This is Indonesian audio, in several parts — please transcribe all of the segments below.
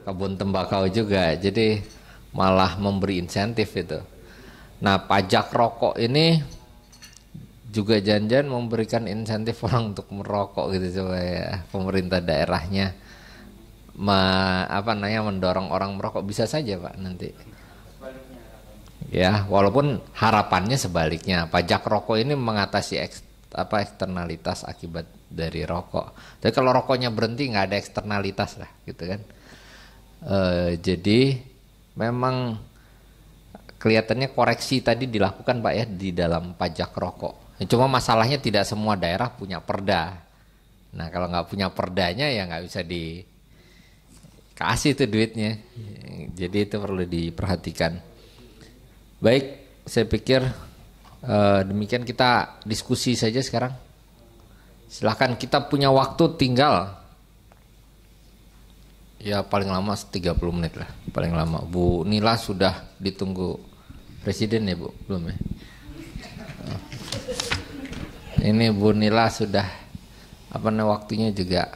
kebun tembakau juga, jadi malah memberi insentif itu. Nah, pajak rokok ini juga jangan-jangan memberikan insentif orang untuk merokok gitu, supaya pemerintah daerahnya mendorong orang merokok. Bisa saja Pak nanti. Ya, walaupun harapannya sebaliknya, pajak rokok ini mengatasi eksternalitas akibat dari rokok. Tapi kalau rokoknya berhenti nggak ada eksternalitas lah, gitu kan. Jadi memang kelihatannya koreksi tadi dilakukan Pak ya di dalam pajak rokok. Cuma masalahnya tidak semua daerah punya perda. Nah, kalau nggak punya perdanya ya nggak bisa dikasih itu duitnya. Jadi itu perlu diperhatikan. Baik, saya pikir demikian, kita diskusi saja sekarang. Silahkan, kita punya waktu tinggal ya paling lama 30 menit lah, paling lama. Bu Nila sudah ditunggu Presiden ya Bu? Belum ya? Ini Bu Nila sudah waktunya juga.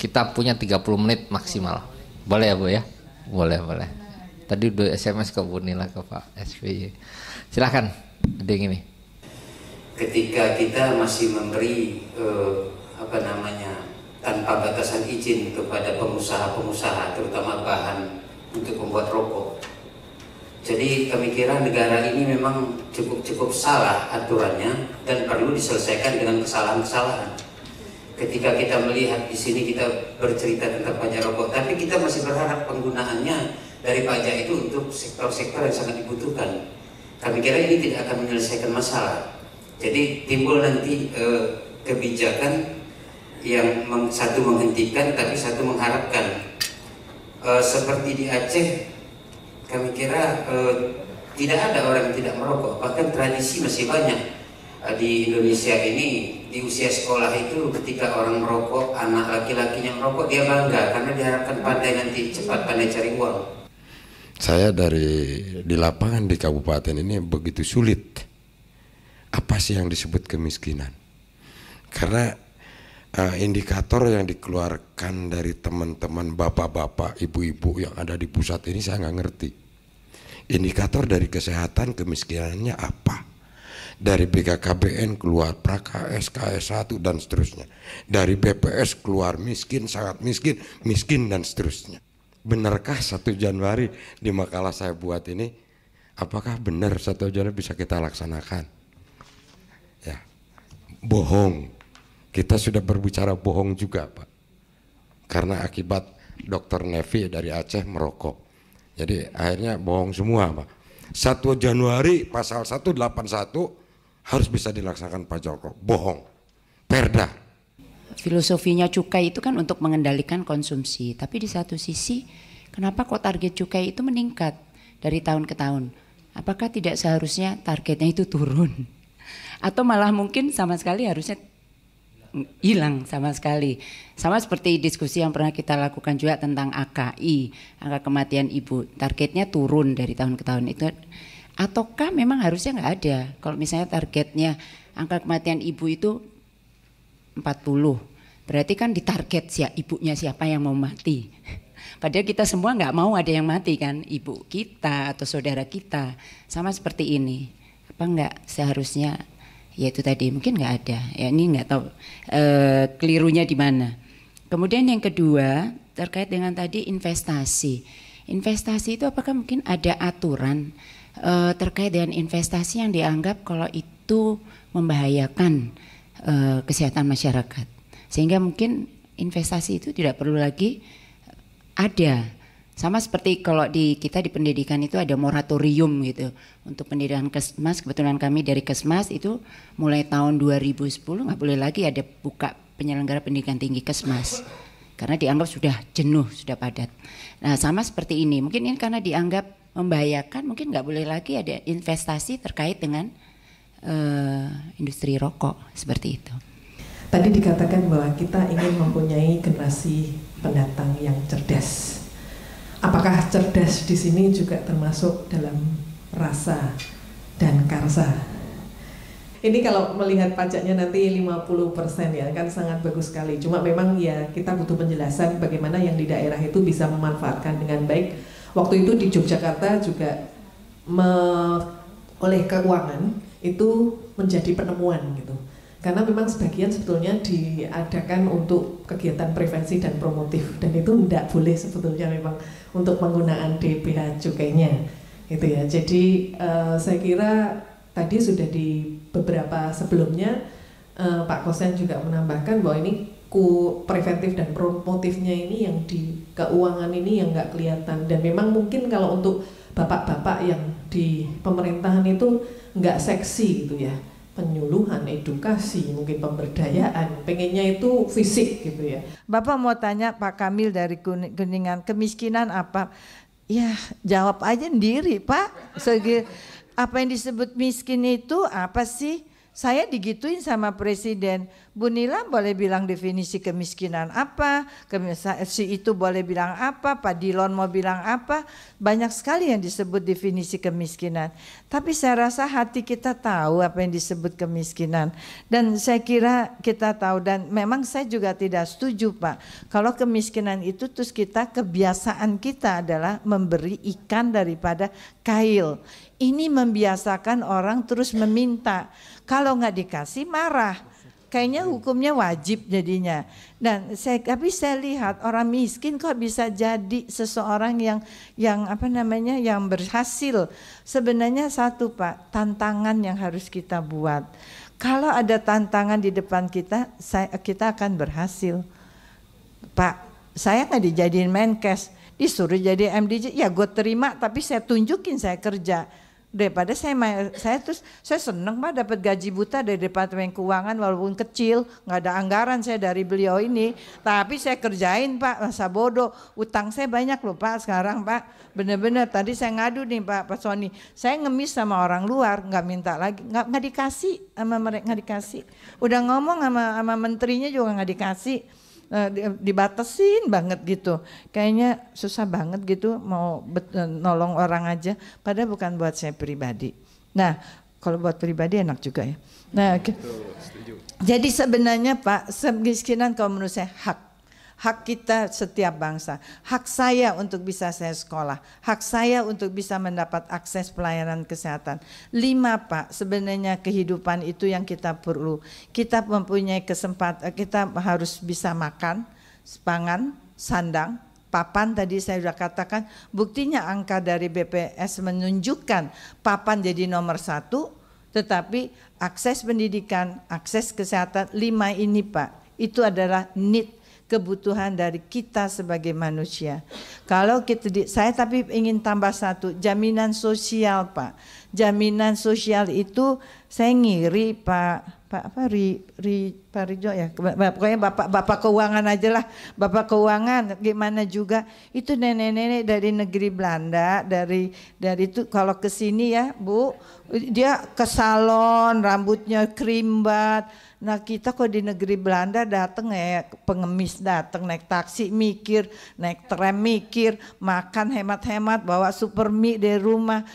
Kita punya 30 menit maksimal. Boleh ya Bu ya? Boleh. Tadi udah SMS ke Bu Nila, ke Pak SBY. Silahkan, ada yang ini. Ketika kita masih memberi tanpa batasan izin kepada pengusaha-pengusaha, terutama bahan untuk membuat rokok. Jadi kami kira negara ini memang cukup salah aturannya dan perlu diselesaikan dengan kesalahan-kesalahan. Ketika kita melihat di sini kita bercerita tentang pajak rokok, tapi kita masih berharap penggunaannya dari pajak itu untuk sektor-sektor yang sangat dibutuhkan. Kami kira ini tidak akan menyelesaikan masalah. Jadi timbul nanti kebijakan yang satu menghentikan tapi satu mengharapkan. Seperti di Aceh, kami kira tidak ada orang yang tidak merokok. Bahkan tradisi masih banyak di Indonesia ini. Di usia sekolah itu ketika orang merokok, anak laki-lakinya merokok, dia bangga karena diharapkan pandai nanti, cepat pandai cari uang. Saya di lapangan di kabupaten ini begitu sulit. Apa sih yang disebut kemiskinan? Karena indikator yang dikeluarkan dari teman-teman bapak-bapak, ibu-ibu yang ada di pusat ini saya nggak ngerti. Indikator dari kesehatan kemiskinannya apa? Dari BKKBN keluar praKS, KS1 dan seterusnya. Dari BPS keluar miskin, sangat miskin, miskin dan seterusnya. Benarkah 1 Januari di makalah saya buat ini, apakah benar 1 Januari bisa kita laksanakan? Ya, bohong. Kita sudah berbicara bohong juga Pak. Karena akibat Dr. Nevi dari Aceh merokok. Jadi akhirnya bohong semua Pak. 1 Januari pasal 181 harus bisa dilaksanakan pajak rokok. Bohong. Perda. Filosofinya cukai itu kan untuk mengendalikan konsumsi, tapi di satu sisi kenapa kok target cukai itu meningkat dari tahun ke tahun? Apakah tidak seharusnya targetnya itu turun? Atau malah mungkin sama sekali harusnya hilang sama sekali? Sama seperti diskusi yang pernah kita lakukan juga tentang AKI, angka kematian ibu, targetnya turun dari tahun ke tahun itu. Ataukah memang harusnya nggak ada? Kalau misalnya targetnya angka kematian ibu itu 40, berarti kan ditarget ibunya siapa yang mau mati. Padahal kita semua nggak mau ada yang mati kan, ibu kita atau saudara kita. Sama seperti ini, apa nggak seharusnya? Ya itu tadi mungkin nggak ada. Ya ini nggak tahu kelirunya di mana. Kemudian yang kedua terkait dengan tadi investasi. Investasi itu apakah mungkin ada aturan terkait dengan investasi yang dianggap kalau itu membahayakan kesehatan masyarakat, sehingga mungkin investasi itu tidak perlu lagi ada. Sama seperti kalau kita di pendidikan itu ada moratorium gitu untuk pendidikan Kesmas. Kebetulan kami dari Kesmas itu mulai tahun 2010 nggak boleh lagi ada buka penyelenggara pendidikan tinggi Kesmas karena dianggap sudah jenuh, sudah padat. Nah sama seperti ini, mungkin ini karena dianggap membahayakan, mungkin nggak boleh lagi ada investasi terkait dengan industri rokok seperti itu. Tadi dikatakan bahwa kita ingin mempunyai generasi pendatang yang cerdas. Apakah cerdas di sini juga termasuk dalam rasa dan karsa? Ini kalau melihat pajaknya nanti 50% ya kan sangat bagus sekali. Cuma memang ya kita butuh penjelasan bagaimana yang di daerah itu bisa memanfaatkan dengan baik. Waktu itu di Yogyakarta juga oleh keuangan itu menjadi penemuan gitu. Karena memang sebagian sebetulnya diadakan untuk kegiatan prevensi dan promotif, dan itu tidak boleh sebetulnya memang untuk penggunaan DBH cukainya gitu ya. Jadi saya kira tadi sudah di beberapa sebelumnya Pak Kosen juga menambahkan bahwa ini preventif dan promotifnya ini yang di keuangan ini yang nggak kelihatan, dan memang mungkin kalau untuk bapak-bapak yang di pemerintahan itu nggak seksi gitu ya, penyuluhan, edukasi, mungkin pemberdayaan, pengennya itu fisik gitu ya. Bapak mau tanya Pak Kamil dari Kuningan, kemiskinan apa? Ya jawab aja sendiri Pak. Apa yang disebut miskin itu apa sih? Saya digituin sama Presiden, Bu Nila boleh bilang definisi kemiskinan apa, si itu boleh bilang apa, Pak Dilon mau bilang apa, banyak sekali yang disebut definisi kemiskinan. Tapi saya rasa hati kita tahu apa yang disebut kemiskinan, dan saya kira kita tahu, dan memang saya juga tidak setuju Pak, kalau kemiskinan itu terus kebiasaan kita adalah memberi ikan daripada kail. Ini membiasakan orang terus meminta. Kalau nggak dikasih marah. Kayaknya hukumnya wajib jadinya. Dan tapi saya lihat orang miskin kok bisa jadi seseorang yang berhasil. Sebenarnya satu Pak, tantangan yang harus kita buat. Kalau ada tantangan di depan kita akan berhasil. Pak, saya nggak dijadiin Menkes, disuruh jadi MDJ, ya gue terima, tapi saya tunjukin saya kerja. Daripada saya seneng Pak dapat gaji buta dari Departemen Keuangan walaupun kecil, nggak ada anggaran saya dari beliau ini, tapi saya kerjain Pak, masa bodoh, utang saya banyak loh Pak sekarang Pak, bener-bener tadi saya ngadu nih Pak Sony, saya ngemis sama orang luar, nggak minta lagi, nggak dikasih sama mereka, nggak dikasih, udah ngomong sama menterinya juga nggak dikasih. Dibatasin banget gitu, kayaknya susah banget gitu mau nolong orang aja, padahal bukan buat saya pribadi. Nah kalau buat pribadi enak juga ya. Nah jadi sebenarnya Pak, kemiskinan kalau menurut saya hak kita setiap bangsa, hak saya untuk bisa saya sekolah, hak saya untuk bisa mendapat akses pelayanan kesehatan. 5 Pak, sebenarnya kehidupan itu yang kita perlu. Kita mempunyai kesempatan, kita harus bisa makan, pangan, sandang, papan tadi saya sudah katakan, buktinya angka dari BPS menunjukkan papan jadi nomor 1, tetapi akses pendidikan, akses kesehatan, 5 ini Pak, itu adalah need, kebutuhan dari kita sebagai manusia. Kalau kita saya tapi ingin tambah satu, jaminan sosial Pak. Jaminan sosial itu saya ngiri Pak Rijo ya, pokoknya Bapak Keuangan aja lah, Bapak Keuangan gimana juga itu nenek-nenek dari negeri Belanda, dari itu kalau ke sini ya Bu, dia ke salon, rambutnya krimbat. Nah kita kok di negeri Belanda datang ya pengemis, datang naik taksi mikir, naik tram mikir, makan hemat-hemat, bawa super mie dari rumah,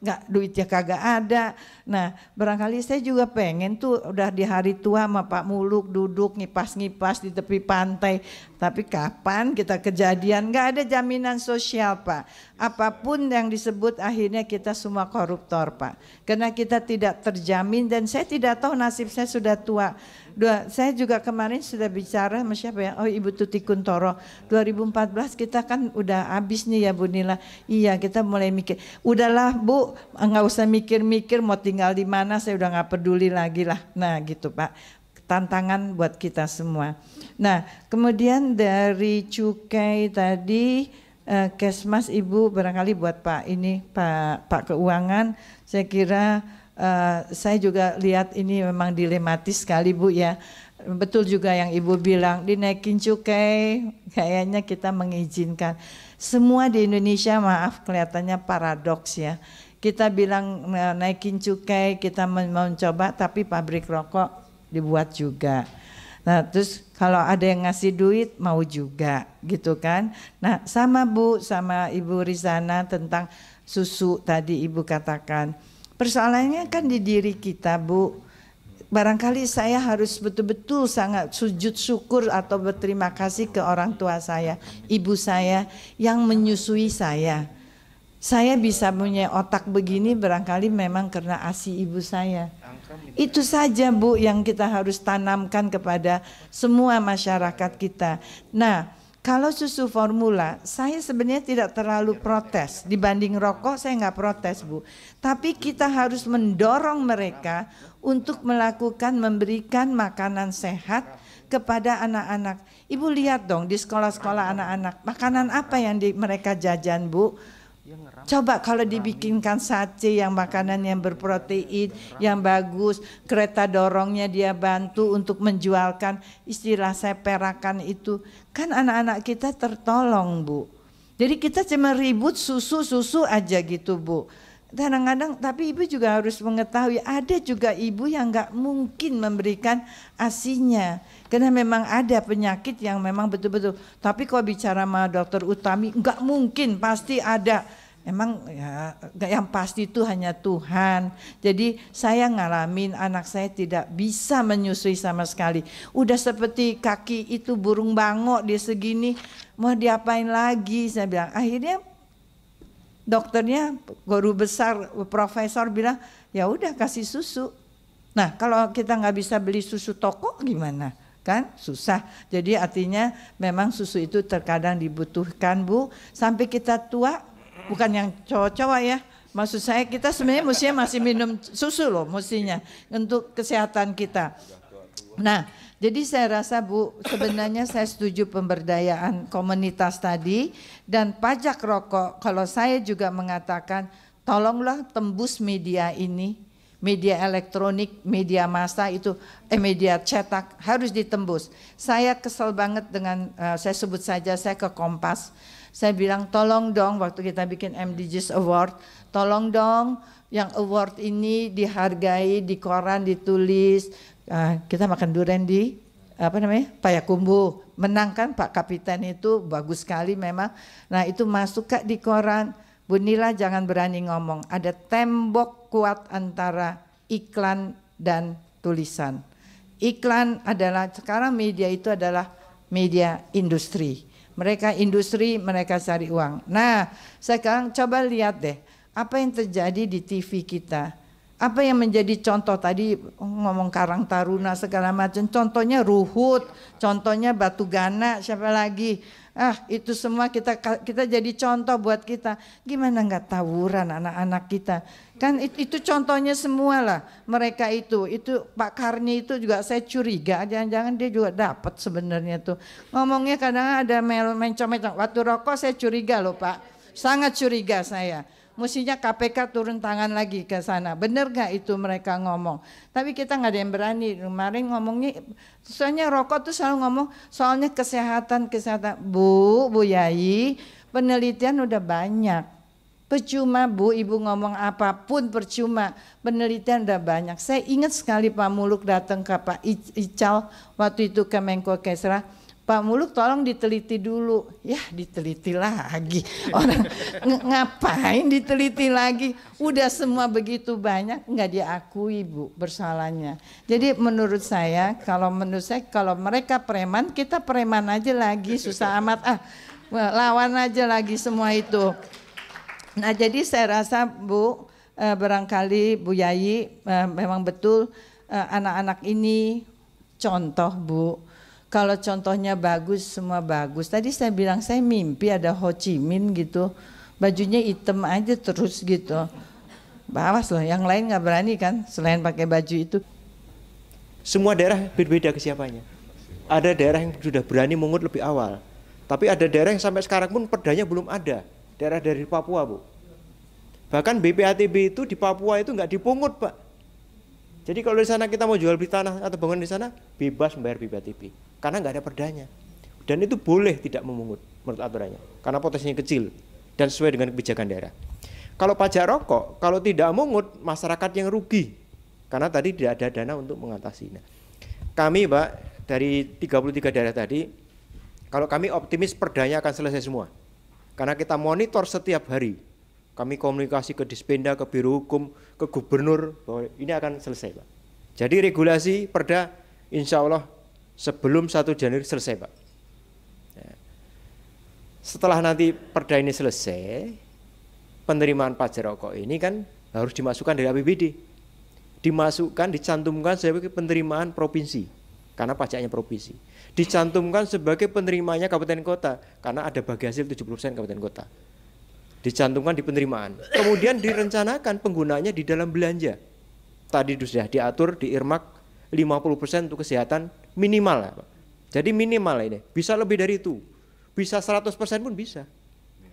nggak duitnya kagak ada. Nah barangkali saya juga pengen tuh udah di hari tua sama Pak Muluk duduk ngipas-ngipas di tepi pantai, tapi kapan kita kejadian, nggak ada jaminan sosial Pak. Apapun yang disebut akhirnya kita semua koruptor Pak, karena kita tidak terjamin, dan saya tidak tahu nasib saya sudah tua. Saya juga kemarin sudah bicara sama siapa ya, oh Ibu Tuti Kuntoro, 2014 kita kan udah habis nih ya Bu Nila. Iya kita mulai mikir, udahlah Bu nggak usah mikir-mikir mau tinggal di mana, saya udah nggak peduli lagi lah. Nah gitu Pak, tantangan buat kita semua. Nah kemudian dari cukai tadi, Kesmas Ibu barangkali buat Pak ini Pak Keuangan, saya kira saya juga lihat ini memang dilematis sekali Bu ya. Betul juga yang Ibu bilang, dinaikin cukai kayaknya kita mengizinkan. Semua di Indonesia maaf kelihatannya paradoks ya. Kita bilang naikin cukai, kita mencoba, tapi pabrik rokok dibuat juga. Nah terus kalau ada yang ngasih duit mau juga gitu kan. Nah sama Bu, sama Ibu Rizana tentang susu tadi Ibu katakan. Persoalannya kan di diri kita, Bu. Barangkali saya harus betul-betul sangat sujud syukur atau berterima kasih ke orang tua saya, ibu saya yang menyusui saya. Saya bisa punya otak begini barangkali memang karena ASI ibu saya. Itu saja, Bu, yang kita harus tanamkan kepada semua masyarakat kita. Nah, kalau susu formula, saya sebenarnya tidak terlalu protes. Dibanding rokok, saya nggak protes, Bu. Tapi kita harus mendorong mereka untuk melakukan, memberikan makanan sehat kepada anak-anak. Ibu lihat dong di sekolah-sekolah anak-anak, makanan apa yang mereka jajan, Bu? Coba kalau dibikinkan sace yang makanan yang berprotein, yang bagus, kereta dorongnya dia bantu untuk menjualkan, istilah saya perakan itu, kan anak-anak kita tertolong, Bu. Jadi kita cuma ribut susu aja gitu, Bu. Kadang-kadang, tapi ibu juga harus mengetahui ada juga ibu yang nggak mungkin memberikan ASI-nya karena memang ada penyakit yang memang betul-betul. Tapi kalau bicara sama Dokter Utami, nggak mungkin, pasti ada. Emang ya, yang pasti itu hanya Tuhan. Jadi saya ngalamin anak saya tidak bisa menyusui sama sekali. Udah seperti kaki itu burung bangok dia segini, mau diapain lagi? Saya bilang akhirnya. Dokternya, guru besar, profesor bilang, ya udah kasih susu. Nah, kalau kita nggak bisa beli susu toko gimana? Kan susah. Jadi artinya memang susu itu terkadang dibutuhkan, Bu. Sampai kita tua, bukan yang cowok-cowok ya. Maksud saya kita sebenarnya mestinya masih minum susu loh, mestinya untuk kesehatan kita. Nah, jadi saya rasa, Bu, sebenarnya saya setuju pemberdayaan komunitas tadi dan pajak rokok. Kalau saya juga mengatakan tolonglah tembus media ini, media elektronik, media massa itu, media cetak harus ditembus. Saya kesel banget dengan, saya sebut saja saya ke Kompas. Saya bilang tolong dong waktu kita bikin MDGs Award, tolong dong yang award ini dihargai, di koran ditulis. Kita makan durian di Payakumbuh, menangkan Pak Kapiten itu bagus sekali memang. Nah itu masuk Kak di koran. Bu Nila jangan berani ngomong, ada tembok kuat antara iklan dan tulisan. Iklan adalah, sekarang media itu adalah media industri. Mereka industri, mereka cari uang. Nah sekarang coba lihat deh apa yang terjadi di TV kita. Apa yang menjadi contoh tadi ngomong Karang Taruna segala macam, contohnya Ruhut, contohnya Batu Gana, siapa lagi? Itu semua kita jadi contoh buat kita. Gimana nggak tawuran anak-anak kita? Kan itu contohnya semua lah. Mereka itu Pak Karni itu juga saya curiga, jangan-jangan dia juga dapat sebenarnya tuh. Ngomongnya kadang ada mencom-mencom. Waktu rokok saya curiga loh Pak, sangat curiga saya. Mestinya KPK turun tangan lagi ke sana. Bener gak itu mereka ngomong? Tapi kita gak ada yang berani. Kemarin ngomongnya, soalnya rokok tuh selalu ngomong soalnya kesehatan. Bu Yai, penelitian udah banyak. Percuma Bu, Ibu ngomong apapun percuma. Penelitian udah banyak. Saya ingat sekali Pak Muluk datang ke Pak Ical waktu itu ke Menko Kesra. Pak Muluk tolong diteliti dulu. Ya diteliti lagi. Orang ngapain diteliti lagi? Udah semua begitu banyak, nggak diakui Bu bersalahnya. Jadi menurut saya kalau mereka preman, kita preman aja lagi, susah amat. Lawan aja lagi semua itu. Nah jadi saya rasa Bu, barangkali Bu Yai memang betul anak-anak ini contoh Bu. Kalau contohnya bagus, semua bagus. Tadi saya bilang saya mimpi ada Ho Chi Minh gitu, bajunya hitam aja terus gitu. Awas loh, yang lain nggak berani kan, selain pakai baju itu. Semua daerah berbeda kesiapannya. Ada daerah yang sudah berani mungut lebih awal, tapi ada daerah yang sampai sekarang pun perdanya belum ada. Daerah dari Papua Bu. Bahkan BPATB itu di Papua itu nggak dipungut Pak. Jadi kalau di sana kita mau jual beli tanah atau bangunan di sana bebas membayar BPATB. Karena nggak ada perdanya, dan itu boleh tidak memungut menurut aturannya, karena potensinya kecil dan sesuai dengan kebijakan daerah. Kalau pajak rokok, kalau tidak memungut masyarakat yang rugi, karena tadi tidak ada dana untuk mengatasi. Nah, kami Pak dari 33 daerah tadi, kalau kami optimis perdanya akan selesai semua, karena kita monitor setiap hari Kami komunikasi ke Dispenda, ke Biro Hukum, ke Gubernur bahwa ini akan selesai, Pak. Jadi regulasi perda insya Allah sebelum 1 Januari selesai, Pak. Setelah nanti perda ini selesai, penerimaan pajak rokok ini kan harus dimasukkan dari APBD. Dimasukkan, dicantumkan sebagai penerimaan provinsi karena pajaknya provinsi. Dicantumkan sebagai penerimanya kabupaten kota karena ada bagi hasil 70% kabupaten kota. Dicantumkan di penerimaan. Kemudian direncanakan penggunaannya di dalam belanja. Tadi sudah diatur di earmark 50% untuk kesehatan minimal, Pak. Jadi minimal ini, bisa lebih dari itu. Bisa 100% pun bisa.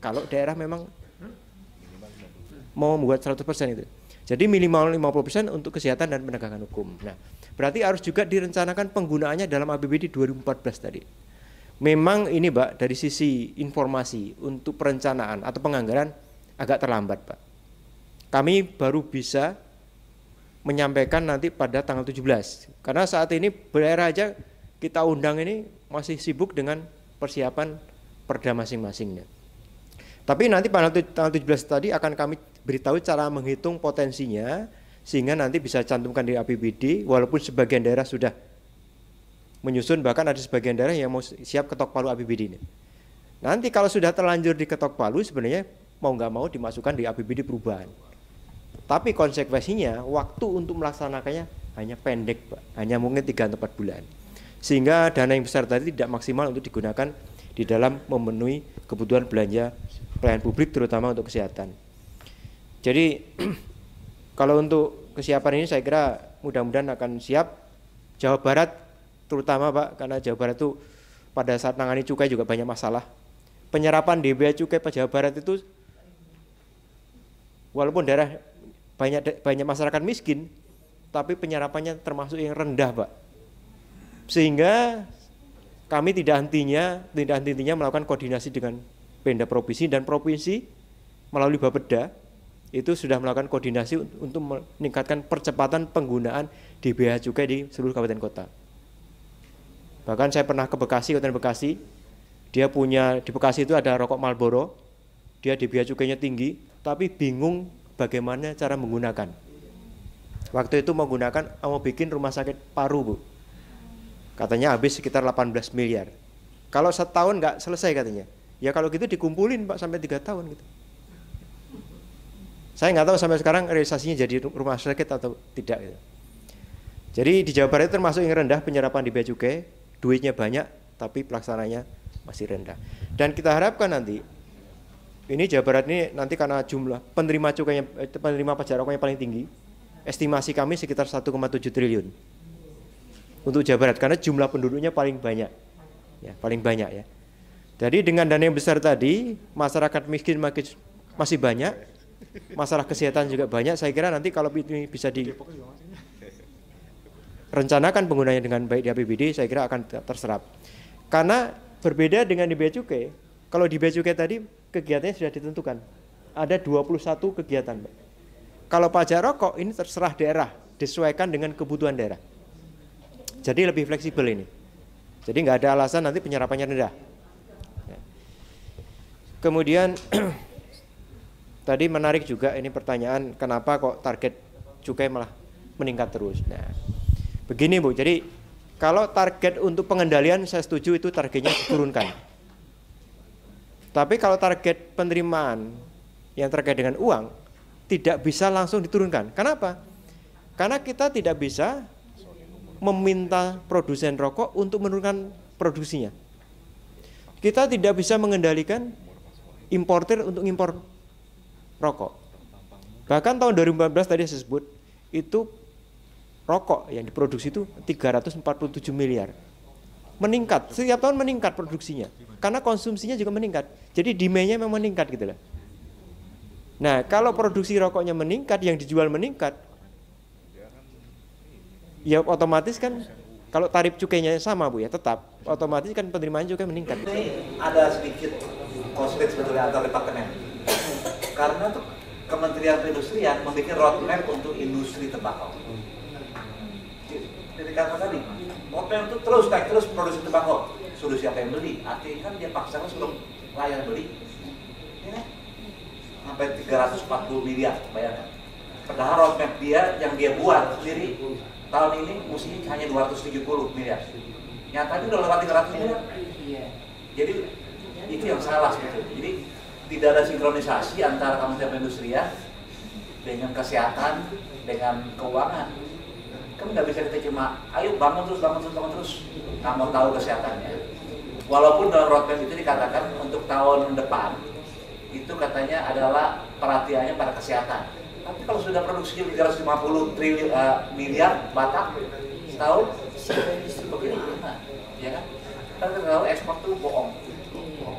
Kalau daerah memang mau membuat 100% itu. Jadi minimal 50% untuk kesehatan dan penegakan hukum. Nah, berarti harus juga direncanakan penggunaannya dalam APBD 2014 tadi. Memang ini, Pak, dari sisi informasi untuk perencanaan atau penganggaran agak terlambat, Pak. Kami baru bisa menyampaikan nanti pada tanggal 17. Karena saat ini daerah aja kita undang ini masih sibuk dengan persiapan perda masing-masingnya. Tapi nanti pada tanggal 17 tadi akan kami beritahu cara menghitung potensinya sehingga nanti bisa cantumkan di APBD walaupun sebagian daerah sudah menyusun, bahkan ada sebagian daerah yang mau siap ketok palu APBD ini. Nanti kalau sudah terlanjur di ketok palu sebenarnya mau nggak mau dimasukkan di APBD perubahan. Tapi konsekuensinya waktu untuk melaksanakannya hanya pendek, Pak. Hanya mungkin 3 atau 4 bulan. Sehingga dana yang besar tadi tidak maksimal untuk digunakan di dalam memenuhi kebutuhan belanja pelayanan publik terutama untuk kesehatan. Jadi kalau untuk kesiapan ini saya kira mudah-mudahan akan siap. Jawa Barat terutama, Pak, karena Jawa Barat itu pada saat nangani cukai juga banyak masalah. Penyerapan DBA cukai pada Jawa Barat itu walaupun daerah banyak masyarakat miskin, tapi penyerapannya termasuk yang rendah, Pak. Sehingga kami tidak henti-hentinya melakukan koordinasi dengan Pemda provinsi dan provinsi melalui Bapeda itu sudah melakukan koordinasi untuk meningkatkan percepatan penggunaan DBA cukai di seluruh kabupaten kota. Bahkan saya pernah ke Bekasi, Kabupaten Bekasi, dia punya di Bekasi itu ada rokok Marlboro, dia DBA cukainya tinggi, tapi bingung bagaimana cara menggunakan. Waktu itu mau bikin rumah sakit paru, Bu. Katanya habis sekitar 18 miliar. Kalau setahun nggak selesai katanya. Ya kalau gitu dikumpulin, Pak, sampai 3 tahun gitu. Saya nggak tahu sampai sekarang realisasinya jadi rumah sakit atau tidak gitu. Jadi di Jawa Barat itu termasuk yang rendah penyerapan DBA cukai, duitnya banyak tapi pelaksananya masih rendah. Dan kita harapkan nanti ini Jawa Barat ini nanti karena jumlah penerima pajak rokoknya paling tinggi, estimasi kami sekitar 1,7 triliun untuk Jawa Barat karena jumlah penduduknya paling banyak, ya paling banyak ya. Jadi dengan dana yang besar tadi, masyarakat miskin masih banyak, masalah kesehatan juga banyak. Saya kira nanti kalau ini bisa direncanakan penggunanya dengan baik di APBD, saya kira akan terserap. Karena berbeda dengan di bea cukai, kalau di bea cukai tadi kegiatannya sudah ditentukan. Ada 21 kegiatan, Pak. Kalau pajak rokok ini terserah daerah, disesuaikan dengan kebutuhan daerah. Jadi lebih fleksibel ini. Jadi nggak ada alasan nanti penyerapannya rendah. Kemudian tadi menarik juga ini pertanyaan kenapa kok target cukai malah meningkat terus. Nah, begini, Bu. Jadi kalau target untuk pengendalian saya setuju itu targetnya diturunkan. Tapi kalau target penerimaan yang terkait dengan uang tidak bisa langsung diturunkan. Kenapa? Karena kita tidak bisa meminta produsen rokok untuk menurunkan produksinya. Kita tidak bisa mengendalikan importer untuk impor rokok. Bahkan tahun 2014 tadi saya sebut itu rokok yang diproduksi itu 347 miliar. Meningkat, setiap tahun meningkat produksinya. Karena konsumsinya juga meningkat. Jadi demand-nya memang meningkat gitu lah. Nah, kalau produksi rokoknya meningkat, yang dijual meningkat, ya otomatis kan kalau tarif cukainya sama, Bu, ya tetap otomatis kan penerimaan juga meningkat. Ini ada sedikit konflik sebetulnya antar departemen. Karena tuh Kementerian Perindustrian membuat roadmap untuk industri tembakau. Jadi karena tadi roadmap itu terus produksi tembakau. Suruh siapa yang beli? Artinya kan dia paksa suruh layar beli. Ya. Nah, sampai 340 miliar, bayangkan. Padahal roadmap dia yang dia buat sendiri tahun ini mestinya hanya 270 miliar. Nyatanya udah lewat 300 miliar. Jadi itu yang salah sebetulnya. Jadi tidak ada sinkronisasi antara Kementerian Perindustrian dengan kesehatan, dengan keuangan. Kan nggak bisa kita cuma, ayo bangun terus, nggak mau tahu kesehatannya. Walaupun dalam roadmap itu dikatakan untuk tahun depan, itu katanya adalah perhatiannya pada kesehatan. Tapi kalau sudah produksi 350 miliar batak setahun, begini, ya kan? Kita tahu ekspor itu bohong.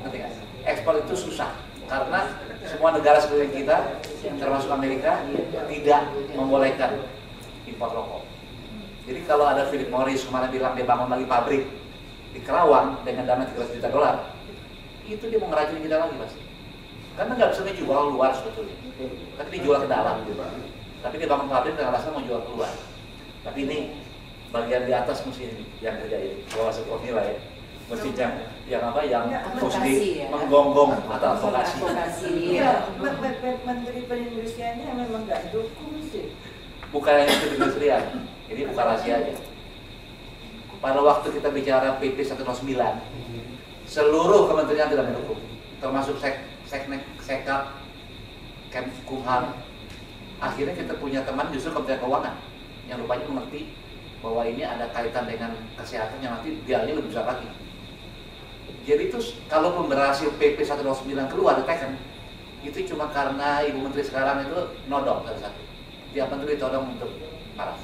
Ngerti kan? Ekspor itu susah karena semua negara sekeliling kita, termasuk Amerika, tidak membolehkan impor rokok. Jadi kalau ada Philip Morris kemarin bilang dia bangun lagi pabrik di Kerawang dengan dana 300 juta dolar, itu dia mau ngeracuni kita lagi pasti. Karena nggak bisa dijual luar sebetulnya, tapi dijual ke dalam. Tapi dia bangun pabrik dengan alasan mau jual keluar. Tapi ini bagian di atas mesti yang kerjain, bawa sebuah nilai, mestinya yang apa yang mesti menggonggong atau advokasi. Iya, Menteri Perindustriannya memang nggak dukung sih. Bukan hanya perindustrian, ini bukan rahasia aja. Pada waktu kita bicara PP 109, seluruh kementerian tidak mendukung, termasuk Sekap, Kemkumham. Akhirnya kita punya teman justru Kementerian Keuangan yang rupanya mengerti bahwa ini ada kaitan dengan kesehatan yang nanti biayanya lebih besar lagi. Jadi itu kalau berhasil PP 109 keluar diteken, itu cuma karena Ibu Menteri sekarang itu nodong satu. Tiap menteri ditodong untuk paras.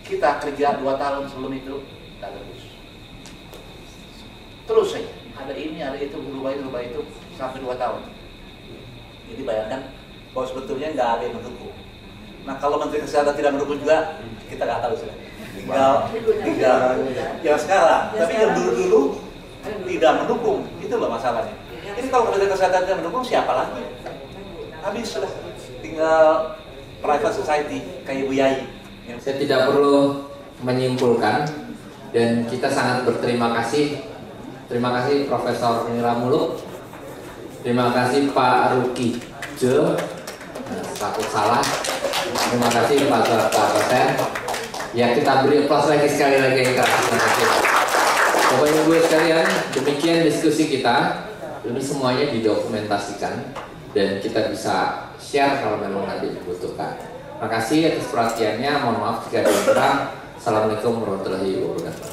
Kita kerja 2 tahun sebelum itu tak terus. Terus saja, ada ini, ada itu, berubah itu sampai 2 tahun. Jadi bayangkan bahwa sebetulnya nggak ada yang mendukung. Nah kalau Menteri Kesehatan tidak mendukung juga, kita nggak tahu sudah. Tinggal yang sekarang. Tapi yang dulu tidak mendukung, itu loh masalahnya. Ini kalau Menteri Kesehatan tidak mendukung, siapa lagi? Habis sudah. Tinggal private society kayak Bu Yai. Saya tidak perlu menyimpulkan dan kita sangat berterima kasih. Terima kasih Profesor Nira Muluk. Terima kasih Pak Ruki Jo. Takut salah. Terima kasih Pak Dosen. Ya kita beri aplaus lagi sekali lagi. Terima kasih. Bapak Ibu sekalian, demikian diskusi kita. Ini semuanya didokumentasikan dan kita bisa share kalau memang nanti dibutuhkan. Terima kasih atas perhatiannya. Mohon maaf jika ada yang kurang. Assalamualaikum warahmatullahi wabarakatuh.